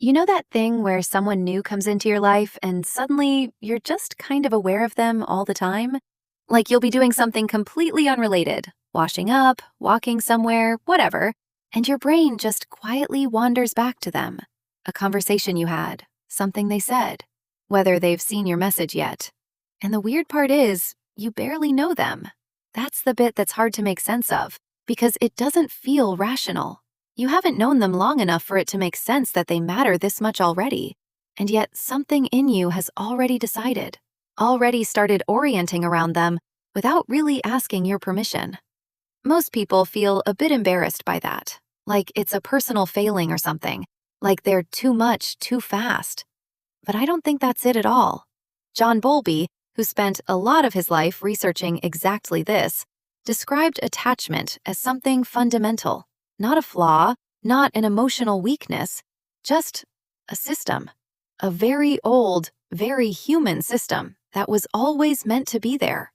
You know that thing where someone new comes into your life and suddenly you're just kind of aware of them all the time? Like you'll be doing something completely unrelated, washing up, walking somewhere, whatever, and your brain just quietly wanders back to them. A conversation you had, something they said, whether they've seen your message yet. And the weird part is, you barely know them. That's the bit that's hard to make sense of, because it doesn't feel rational. You haven't known them long enough for it to make sense that they matter this much already. And yet something in you has already decided, already started orienting around them without really asking your permission. Most people feel a bit embarrassed by that, like it's a personal failing or something, like they're too much too fast. But I don't think that's it at all. John Bowlby, who spent a lot of his life researching exactly this, described attachment as something fundamental. Not a flaw, not an emotional weakness, just a system. A very old, very human system that was always meant to be there.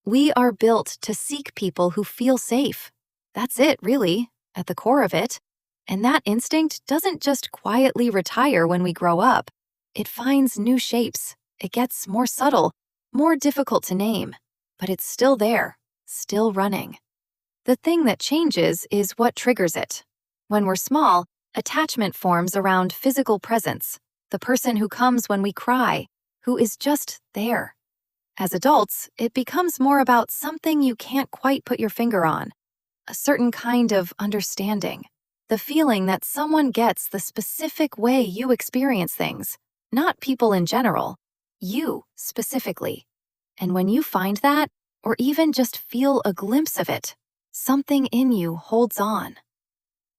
We are built to seek people who feel safe. That's it, really, at the core of it. And that instinct doesn't just quietly retire when we grow up. It finds new shapes. It gets more subtle, more difficult to name, but it's still there, still running. The thing that changes is what triggers it. When we're small, attachment forms around physical presence, the person who comes when we cry, who is just there. As adults, it becomes more about something you can't quite put your finger on, a certain kind of understanding, the feeling that someone gets the specific way you experience things, not people in general, you specifically. And when you find that, or even just feel a glimpse of it, something in you holds on.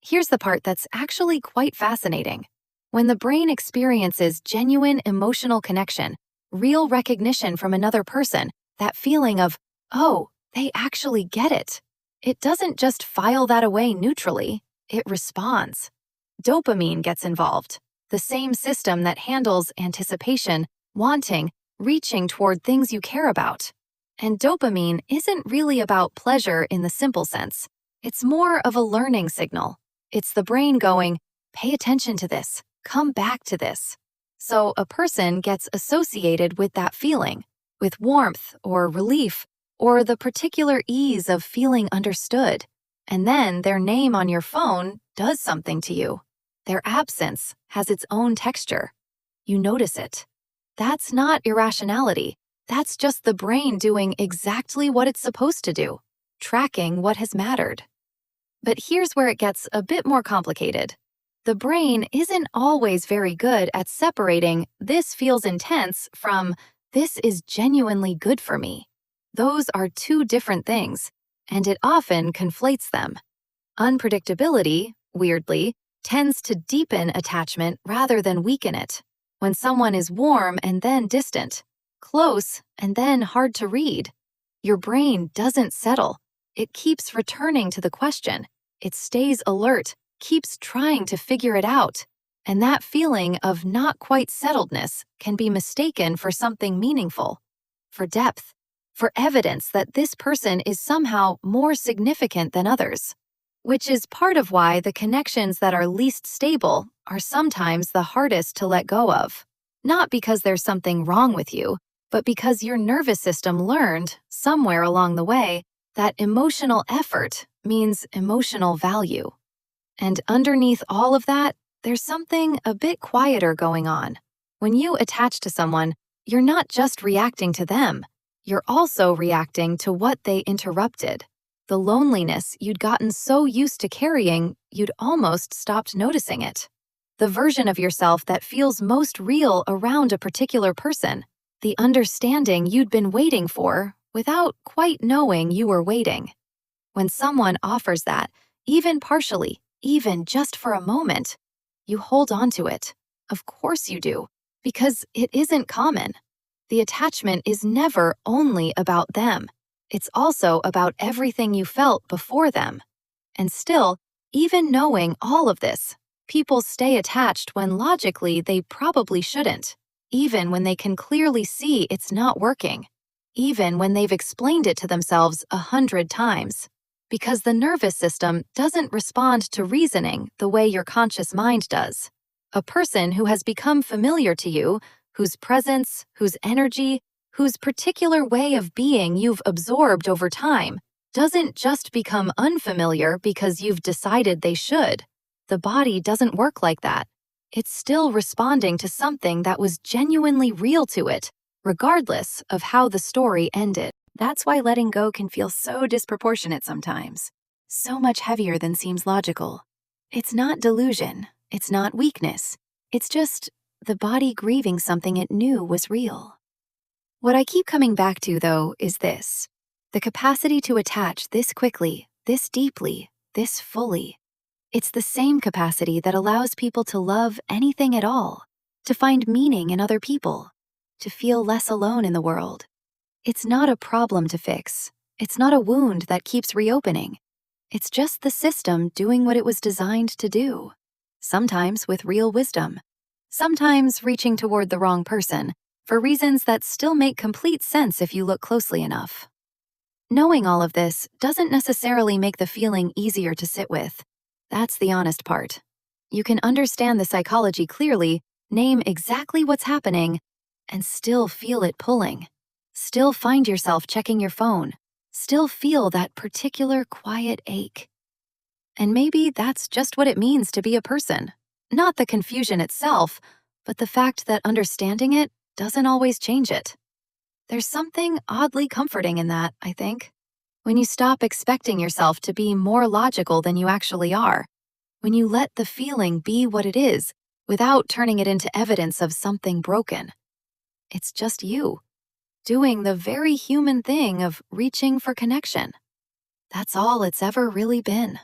Here's the part that's actually quite fascinating. When the brain experiences genuine emotional connection, real recognition from another person, that feeling of, oh, they actually get it. It doesn't just file that away neutrally, it responds. Dopamine gets involved, the same system that handles anticipation, wanting, reaching toward things you care about. And dopamine isn't really about pleasure in the simple sense. It's more of a learning signal. It's the brain going, pay attention to this, come back to this. So a person gets associated with that feeling, with warmth or relief, or the particular ease of feeling understood. And then their name on your phone does something to you. Their absence has its own texture. You notice it. That's not irrationality. That's just the brain doing exactly what it's supposed to do, tracking what has mattered. But here's where it gets a bit more complicated. The brain isn't always very good at separating this feels intense from this is genuinely good for me. Those are two different things, and it often conflates them. Unpredictability, weirdly, tends to deepen attachment rather than weaken it. When someone is warm and then distant, close and then hard to read, your brain doesn't settle. It keeps returning to the question. It stays alert, keeps trying to figure it out. And that feeling of not quite settledness can be mistaken for something meaningful, for depth, for evidence that this person is somehow more significant than others. Which is part of why the connections that are least stable are sometimes the hardest to let go of. Not because there's something wrong with you, but because your nervous system learned, somewhere along the way, that emotional effort means emotional value. And underneath all of that, there's something a bit quieter going on. When you attach to someone, you're not just reacting to them, you're also reacting to what they interrupted. The loneliness you'd gotten so used to carrying, you'd almost stopped noticing it. The version of yourself that feels most real around a particular person. The understanding you'd been waiting for without quite knowing you were waiting. When someone offers that, even partially, even just for a moment, you hold on to it. Of course you do, because it isn't common. The attachment is never only about them. It's also about everything you felt before them. And still, even knowing all of this, people stay attached when logically they probably shouldn't. Even when they can clearly see it's not working, even when they've explained it to themselves 100 times. Because the nervous system doesn't respond to reasoning the way your conscious mind does. A person who has become familiar to you, whose presence, whose energy, whose particular way of being you've absorbed over time, doesn't just become unfamiliar because you've decided they should. The body doesn't work like that. It's still responding to something that was genuinely real to it, regardless of how the story ended. That's why letting go can feel so disproportionate sometimes, so much heavier than seems logical. It's not delusion, it's not weakness, it's just the body grieving something it knew was real. What I keep coming back to, though, is this: the capacity to attach this quickly, this deeply, this fully. It's the same capacity that allows people to love anything at all, to find meaning in other people, to feel less alone in the world. It's not a problem to fix. It's not a wound that keeps reopening. It's just the system doing what it was designed to do. Sometimes with real wisdom. Sometimes reaching toward the wrong person, for reasons that still make complete sense if you look closely enough. Knowing all of this doesn't necessarily make the feeling easier to sit with. That's the honest part. You can understand the psychology clearly, name exactly what's happening, and still feel it pulling. Still find yourself checking your phone. Still feel that particular quiet ache. And maybe that's just what it means to be a person. Not the confusion itself, but the fact that understanding it doesn't always change it. There's something oddly comforting in that, I think. When you stop expecting yourself to be more logical than you actually are. When you let the feeling be what it is, without turning it into evidence of something broken. It's just you, doing the very human thing of reaching for connection. That's all it's ever really been.